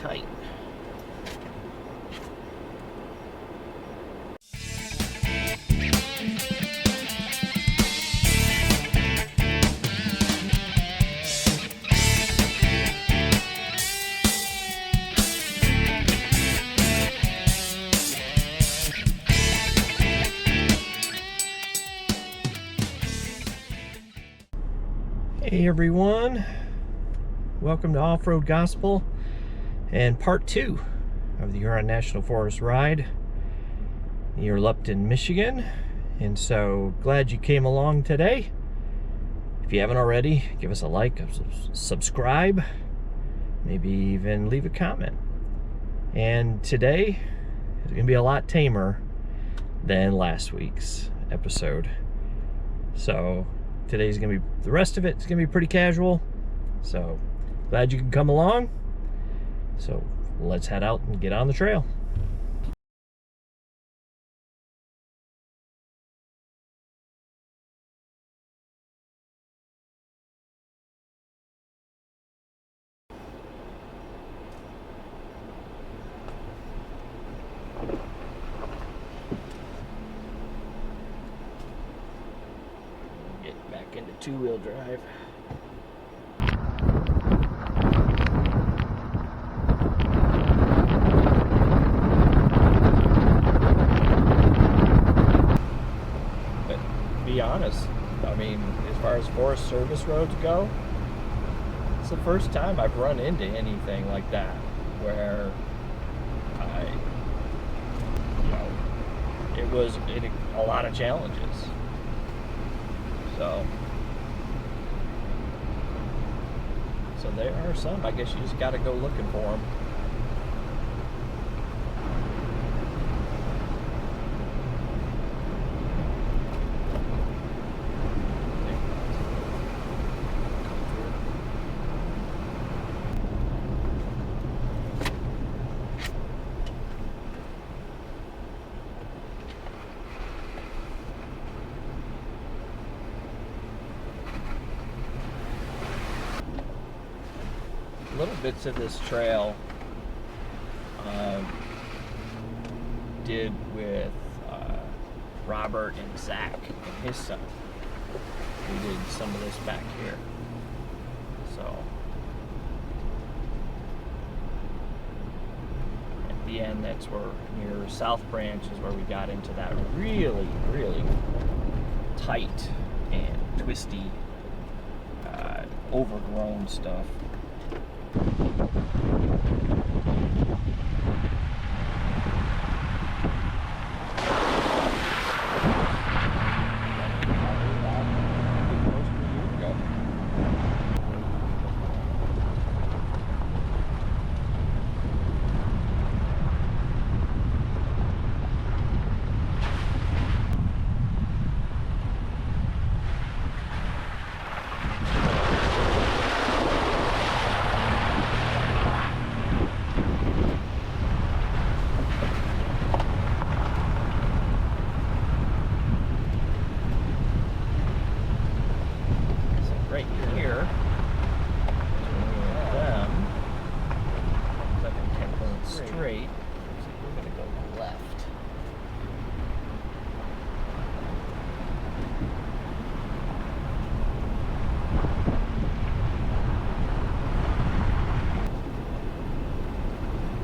tight. Hey everyone, welcome to Off-Road Gospel and part 2 of the Huron National Forest ride near Lupton, Michigan. And so glad you came along today. If you haven't already, give us a like, subscribe, maybe even leave a comment. And today is going to be a lot tamer than last week's episode. So today's gonna be, the rest of it's gonna be pretty casual. So glad you can come along. So let's head out and get on the trail. Into two-wheel drive. But to be honest, I mean, as far as Forest Service roads go, it's the first time I've run into anything like that where it was a lot of challenges. So there are some. I guess you just got to go looking for them. Little bits of this trail did with Robert and Zach and his son. We did some of this back here. So at the end, that's where near South Branch is where we got into that really, really tight and twisty, overgrown stuff.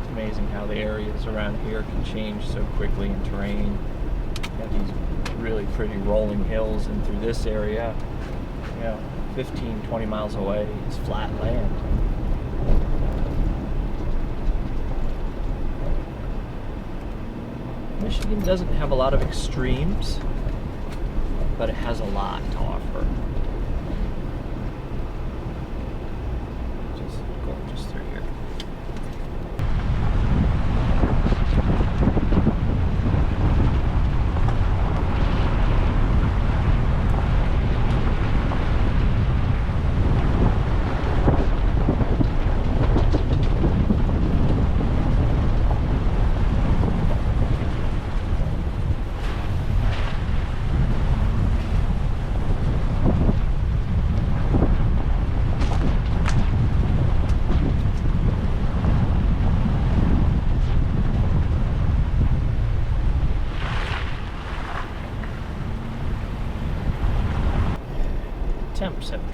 Amazing how the areas around here can change so quickly in terrain. You have these really pretty rolling hills, and through this area, 15, 20 miles away is flat land. Michigan doesn't have a lot of extremes, but it has a lot to offer. Just gorgeous through here.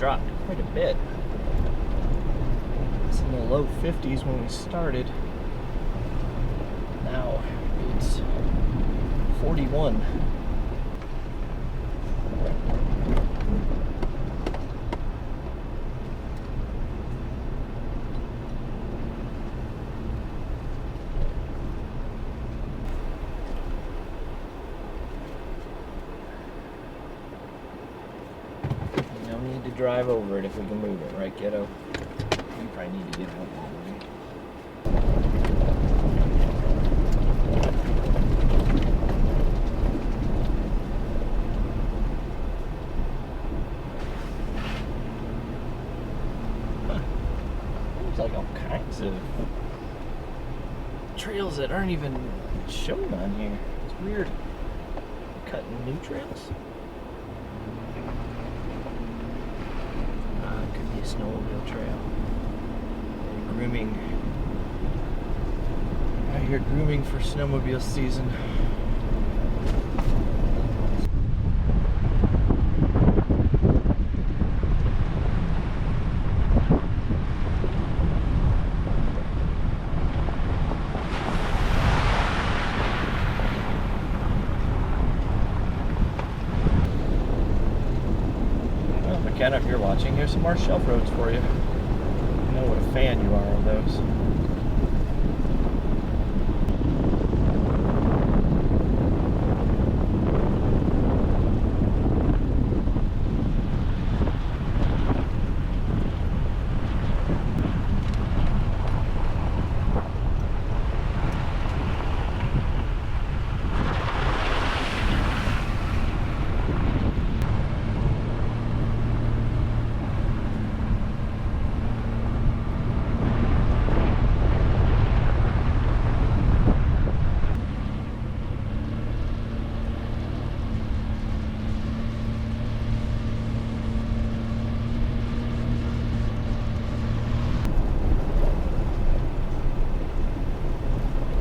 dropped quite a bit. It's in the low 50s when we started. Now it's 41. No need to drive over it if we can move it, right, kiddo? You probably need to get out of the way. Like all kinds of trails that aren't even shown on here. It's weird. Cutting new trails. Could be a snowmobile trail. They're grooming. I hear grooming for snowmobile season. McKenna, if you're watching, here's some more shelf roads for you. I know what a fan you are of those.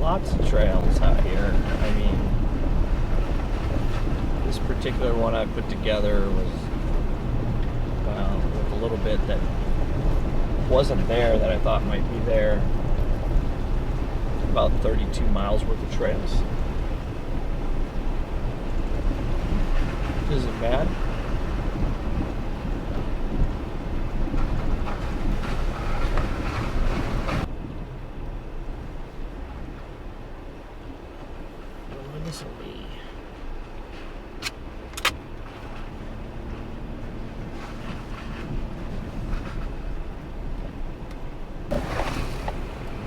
Lots of trails out here. I mean, this particular one I put together was, well, with a little bit that wasn't there that I thought might be there. About 32 miles worth of trails. Isn't bad.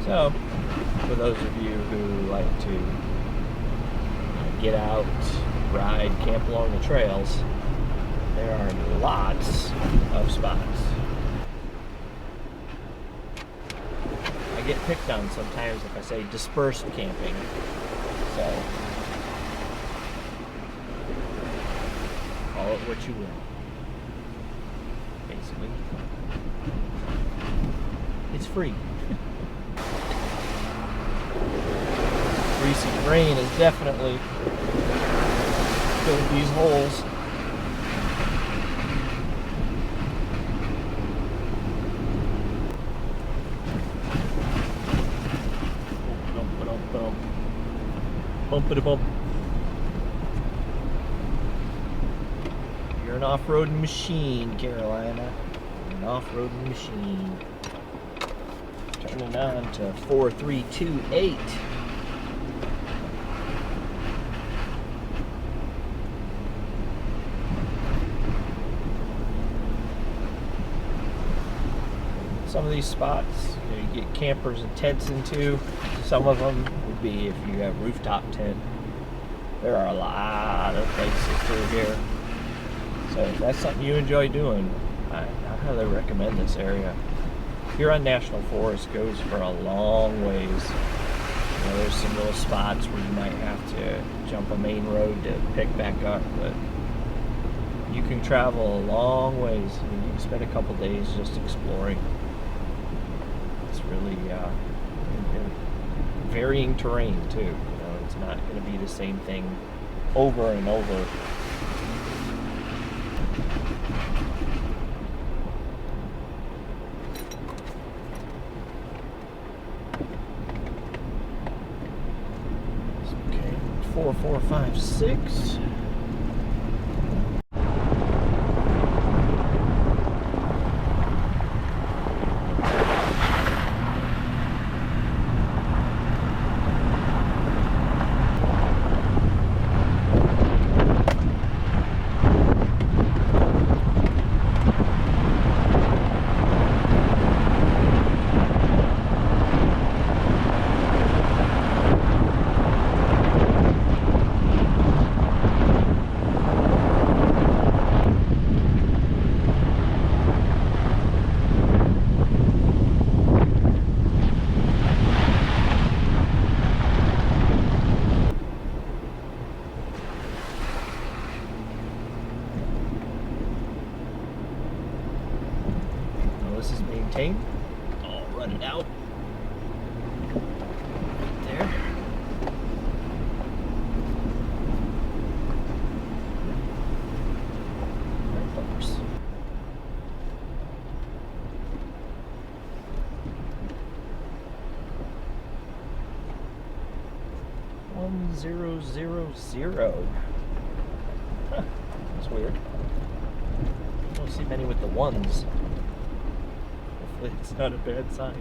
So, for those of you who like to get out, ride, camp along the trails, there are lots of spots. I get picked on sometimes if I say dispersed camping. So, call it what you will. Basically. It's free. Recent rain has definitely filled these holes. Bump-a-da-bump. You're an off-roading machine, Karolina. You're an off-roading machine. Turning on to 4328. Some of these spots you get campers and tents into. Some of them would be if you have rooftop tent. There are a lot of places through here. So if that's something you enjoy doing, I highly recommend this area. Huron National Forest goes for a long ways. You know, there's some little spots where you might have to jump a main road to pick back up, but you can travel a long ways. I mean, you can spend a couple days just exploring. It's really varying terrain too. You know, it's not going to be the same thing over and over. 4456. This is maintained. I'll run it out. Right there. Right bumpers. $1000. Huh, that's weird. I don't see many with the ones. Hopefully it's not a bad sign.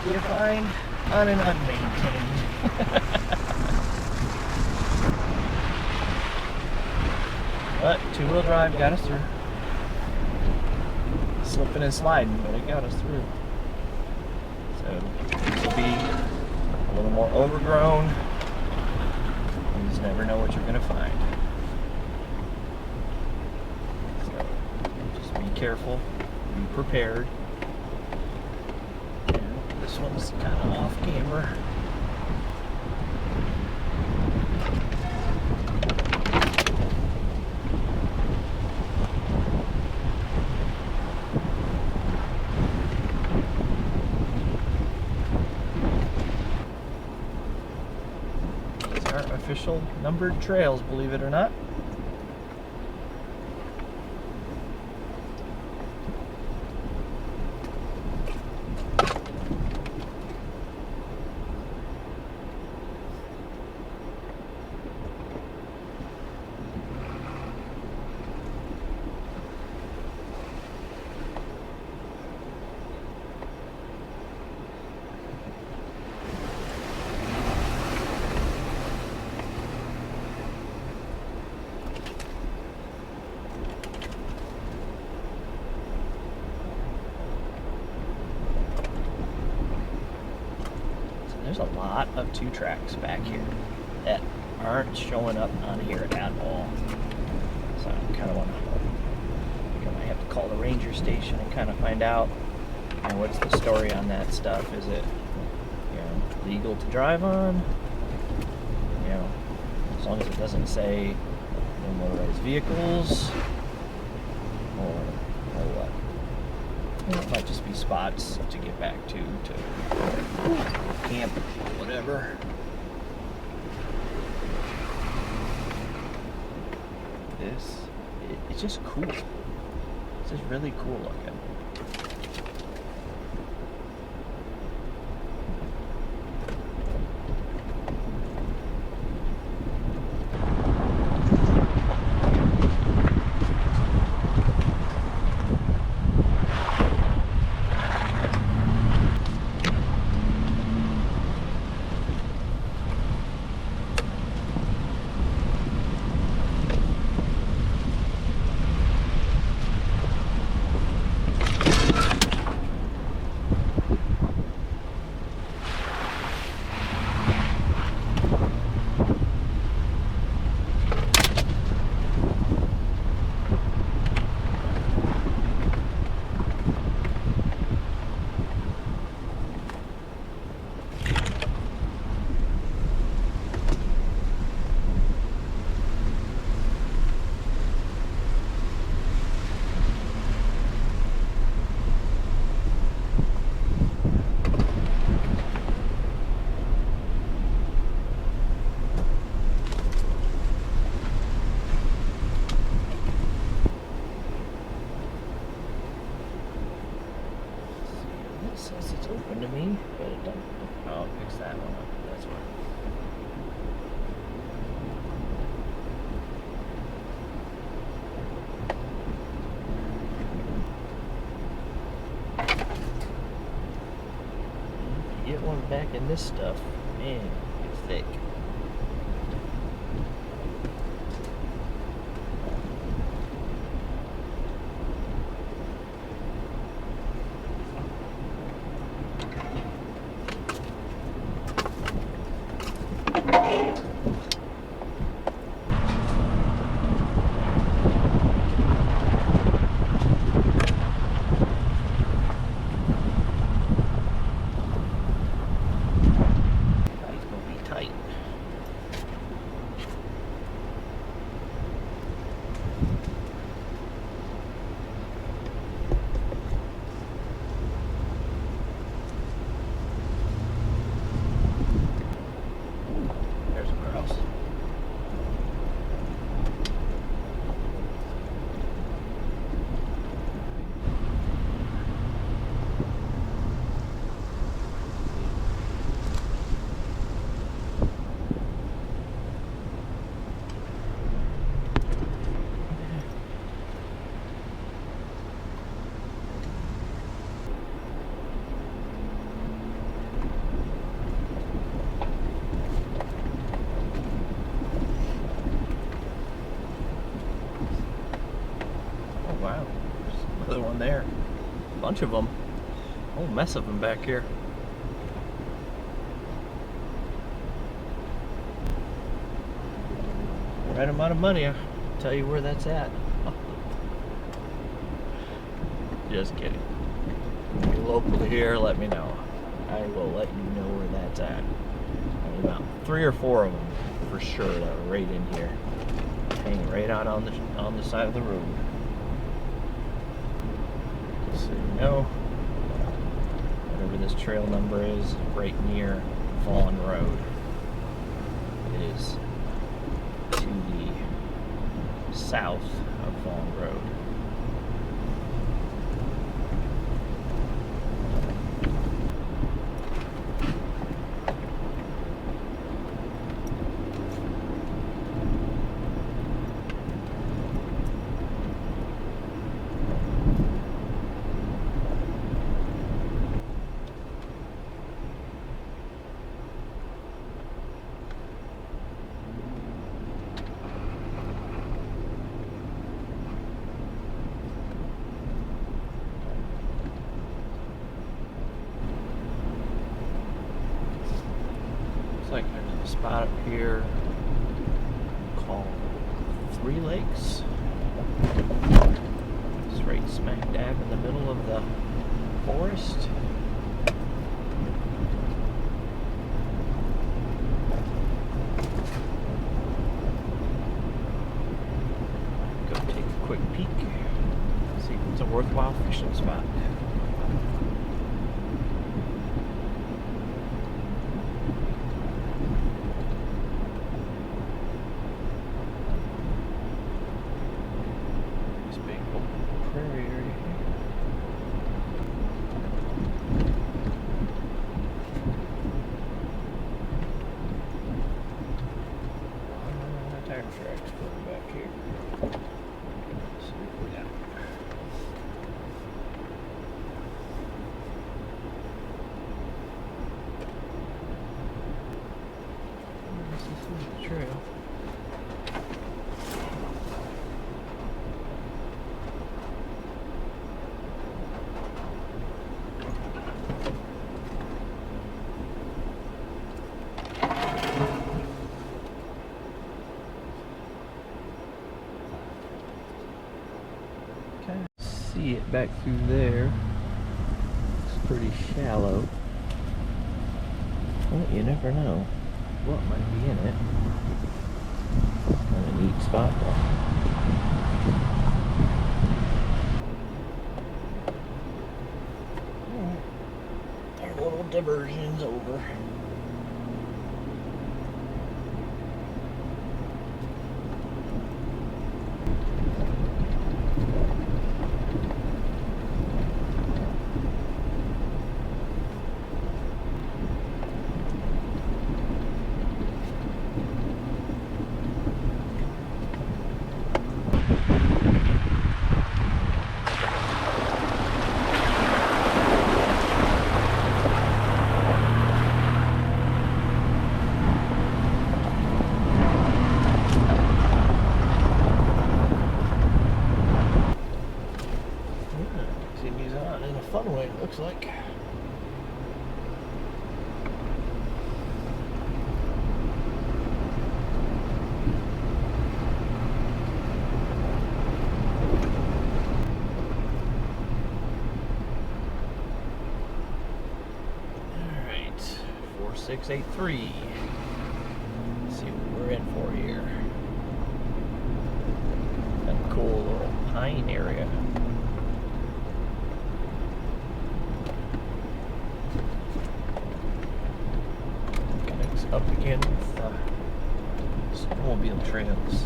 You find on an unmaintained. But two-wheel drive got us through. Slipping and sliding, but it got us through. So this will be a little more overgrown. You just never know what you're going to find. So just be careful, be prepared. This one's kind of off camera. These are official numbered trails, believe it or not. There's a lot of two tracks back here that aren't showing up on here at all. So I kind of want to, I think I might have to call the ranger station and kind of find out, you know, what's the story on that stuff. Is it, you know, legal to drive on? You know, as long as it doesn't say no motorized vehicles or what. It might just be spots to get back to camp, whatever. It's just cool. It's just really cool looking. Says it's open to me, but it doesn't. Oh, it picks that one up. That's why. If you get one back in this stuff, man, it's thick. Wow, there's another one there. A bunch of them. A whole mess of them back here. Right amount of money, I'll tell you where that's at. Just kidding. If you're local here, let me know. I will let you know where that's at. There's about 3 or 4 of them for sure that are right in here. Hanging right out on the side of the road. So you know, whatever this trail number is, right near Vaughan Road. It is to the south of Vaughan Road. Like there's a spot up here called 3 Lakes. It's right smack dab in the middle of the forest. Go take a quick peek, see if it's a worthwhile fishing spot. see it back through there. It's pretty shallow. Well, you never know what might be in it. Kind of a neat spot though. Our little diversion's over. Fun way, it looks like. Alright, 4683. Let's see what we're in for here. A cool little pine area. Up again with snowmobile trails.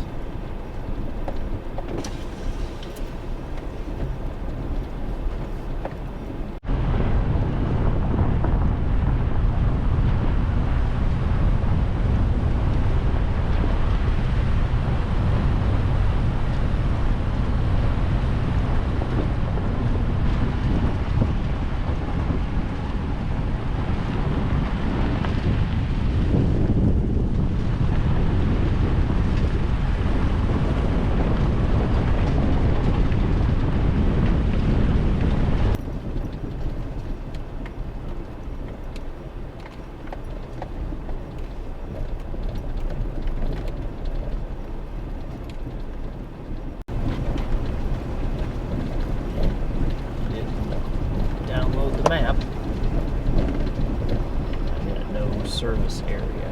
Map. I'm in a no service area.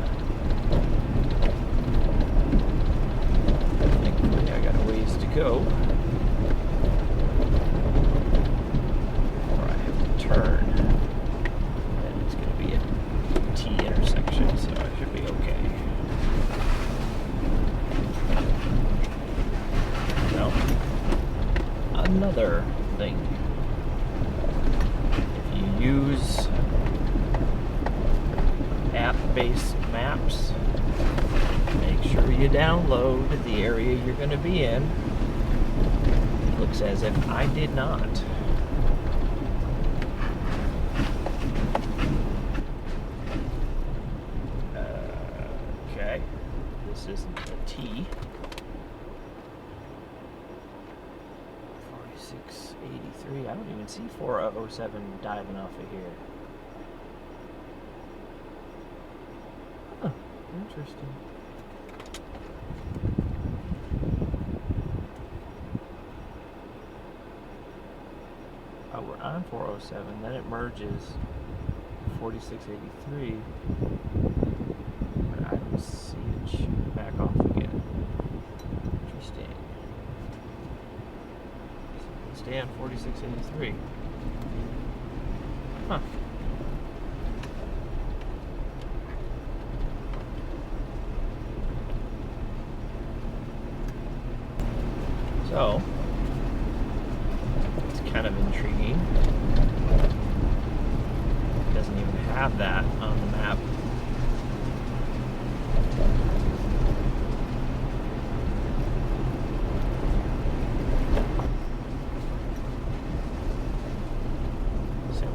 Thankfully, I got a ways to go before I have to turn. And it's going to be a T intersection, so I should be okay. Now, another thing. Use app-based maps. Make sure you download the area you're going to be in. It looks as if I did not. Okay, this isn't a T. 4683. I don't even see 407 diving off of here. Huh, interesting. Oh, we're on 407, then it merges 4683. But I don't see it shoot back off again. Interesting. Stay on 4683. Huh. So, it's kind of intriguing. It doesn't even have that on the map.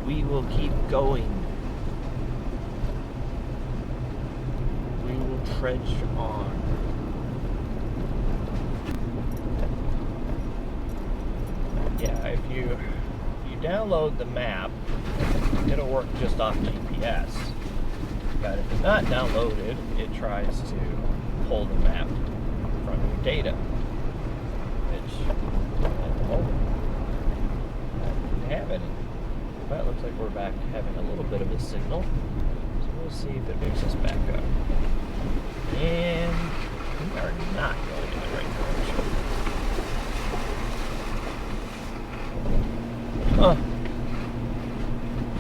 We will keep going. We will trudge on. Yeah, if you download the map, it'll work just off GPS. But if it's not downloaded, it tries to pull the map from your data, which at the moment back having a little bit of a signal. So we'll see if it picks us back up. And we are not going in the right direction. Huh.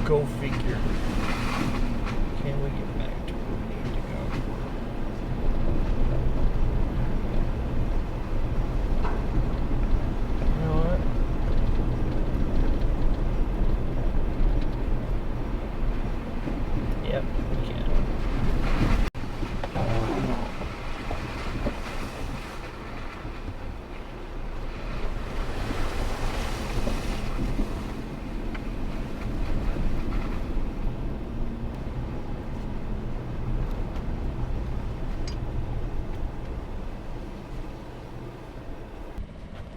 Go figure. Can we get back to where we need to go? You know what? Yep, we can.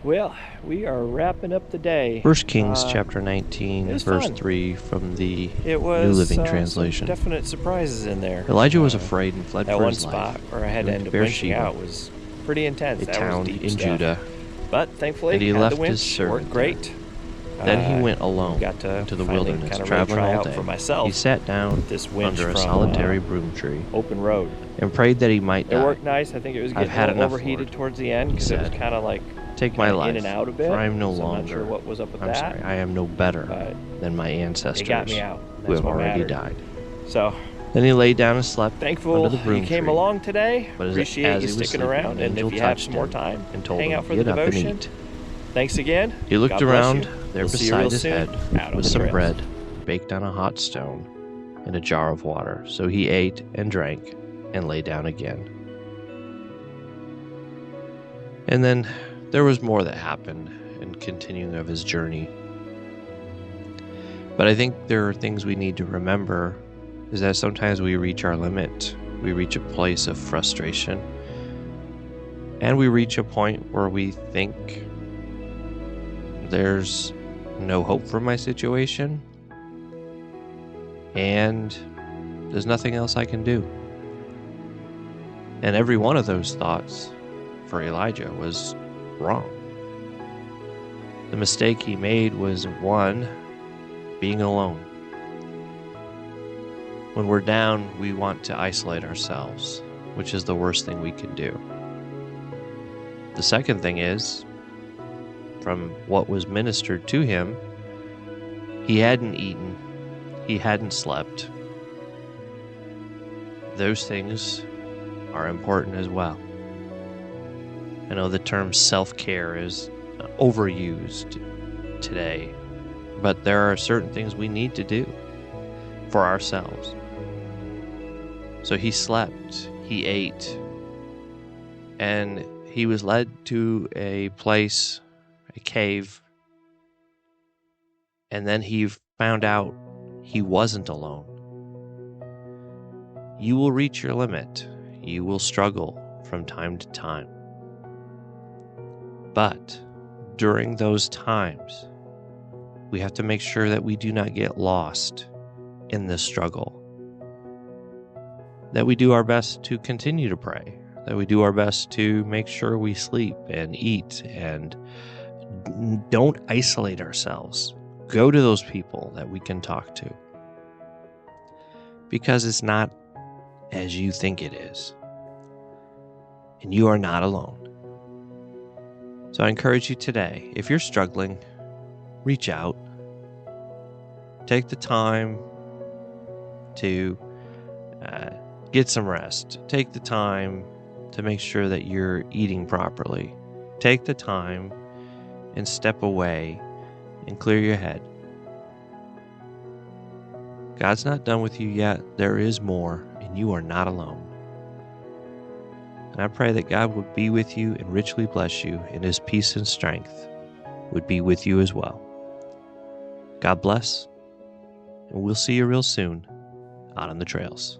Well, we are wrapping up the day. 1 Kings chapter 19, verse fun. 3 from the It was New Living Translation. some definite surprises in there. Elijah was afraid and fled That for one his spot life. where I had He to went end to up winching Beersheba, out was pretty intense. a That town was deep in stuff. Judah. But thankfully, And he had left the winch. his servant Worked great. Then he went alone got to into the finally wilderness, kinda really traveling try all out day. for myself He sat down this winch under a from, solitary broom tree Open road. and prayed that he might It die. worked nice. I think it was I've getting had a little enough, overheated Lord, towards the end he because it was said. kind of like Take my life, in and out a bit. for I am no so I'm longer, not sure what was up with I'm that. sorry, I am no better But than my ancestors it got me out. who That's have what already mattered. died. So Then he lay down and slept thankful under the broom you came tree. along today. But Appreciate as you he was sticking sleeping, around. an And angel if you have touched some more him time, and told hang him, out for "Get the up and devotion. eat." Thanks again. He looked God bless around. you. There We'll see you real beside his soon head out on was the some trails. bread baked on a hot stone and a jar of water. So he ate and drank and lay down again. And then there was more that happened in continuing of his journey. But I think there are things we need to remember is that sometimes we reach our limit. We reach a place of frustration. And we reach a point where we think there's no hope for my situation. And there's nothing else I can do. And every one of those thoughts for Elijah was wrong. The mistake he made was, one, being alone. When we're down, we want to isolate ourselves, which is the worst thing we can do. The second thing is, from what was ministered to him, he hadn't eaten, he hadn't slept. Those things are important as well. I know the term self-care is overused today, but there are certain things we need to do for ourselves. So he slept, he ate, and he was led to a place, a cave, and then he found out he wasn't alone. You will reach your limit. You will struggle from time to time. But during those times, we have to make sure that we do not get lost in this struggle. That we do our best to continue to pray. That we do our best to make sure we sleep and eat and don't isolate ourselves. Go to those people that we can talk to. Because it's not as you think it is. And you are not alone. So I encourage you today, if you're struggling, reach out. Take the time to get some rest. Take the time to make sure that you're eating properly. Take the time and step away and clear your head. God's not done with you yet. There is more, and you are not alone. And I pray that God would be with you and richly bless you, and his peace and strength would be with you as well. God bless, and we'll see you real soon out on the trails.